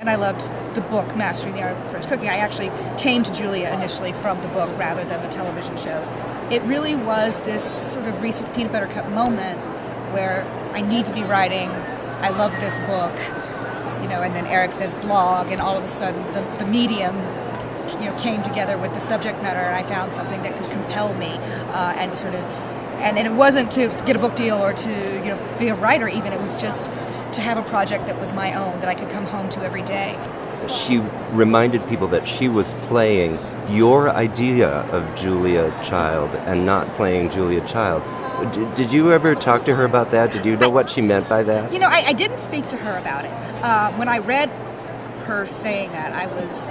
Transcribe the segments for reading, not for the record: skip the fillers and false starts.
And I loved the book, Mastering the Art of French Cooking. I actually came to Julia initially from the book rather than the television shows. It really was this sort of Reese's Peanut Butter Cup moment where I need to be writing, I love this book, and then Eric says blog, and all of a sudden the medium came together with the subject matter, and I found something that could compel me, and it wasn't to get a book deal or to be a writer even. It was just to have a project that was my own, that I could come home to every day. She reminded people that she was playing your idea of Julia Child and not playing Julia Child. Did you ever talk to her about that? Did you know what she meant by that? I didn't speak to her about it. When I read her saying that, I was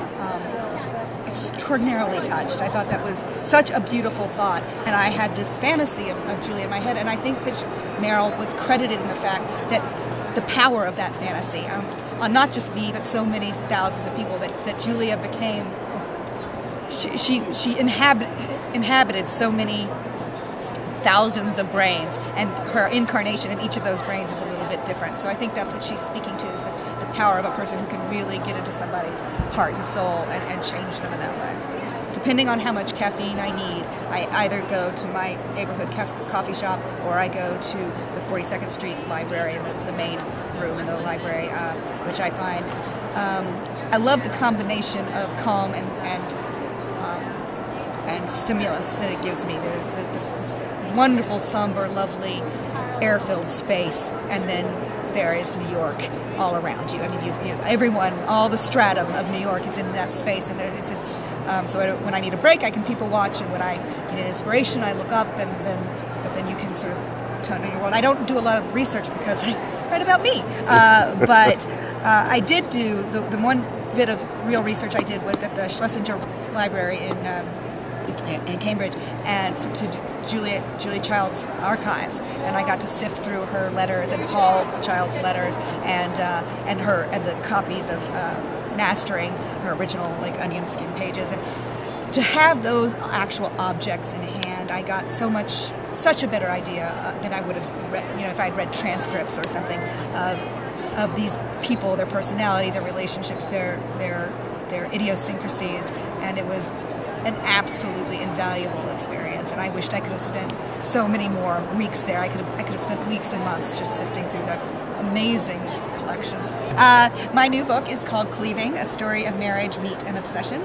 extraordinarily touched. I thought that was such a beautiful thought, and I had this fantasy of Julia in my head, and I think that Meryl was credited in the fact that the power of that fantasy on not just me, but so many thousands of people, that Julia became, she inhabited so many thousands of brains, and her incarnation in each of those brains is a little bit different. So I think that's what she's speaking to, is the power of a person who can really get into somebody's heart and soul and change them in that way. Depending on how much caffeine I need, I either go to my neighborhood coffee shop, or I go to the 42nd Street Library, in the main room in the library, which I find, I love the combination of calm and stimulus that it gives me. There's this wonderful, somber, lovely, air-filled space, and then there is New York all around you. I mean, everyone, all the stratum of New York is in that space, and so when I need a break, I can people watch, and when I need inspiration, I look up, but then you can sort of tone in your world. I don't do a lot of research because I write about me, but I did do the one bit of real research I did was at the Schlesinger Library in Cambridge, and to Julia Child's archives, and I got to sift through her letters and Paul Child's letters and the copies of Mastering, her original onion skin pages, and to have those actual objects in hand, I got such a better idea than I would have read, if I'd read transcripts or something of these people, their personality, their relationships, their idiosyncrasies, and it was an absolutely invaluable experience, and I wished I could have spent so many more weeks there. I could have spent weeks and months just sifting through that amazing collection. My new book is called Cleaving, A Story of Marriage, Meat, and Obsession,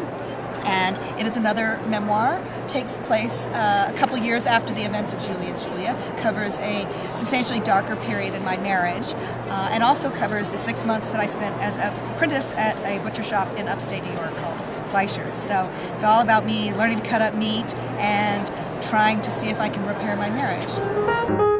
and it is another memoir. Takes place a couple years after the events of Julia and Julia, covers a substantially darker period in my marriage, and also covers the 6 months that I spent as an apprentice at a butcher shop in upstate New York called Fleischer's. So it's all about me learning to cut up meat and trying to see if I can repair my marriage.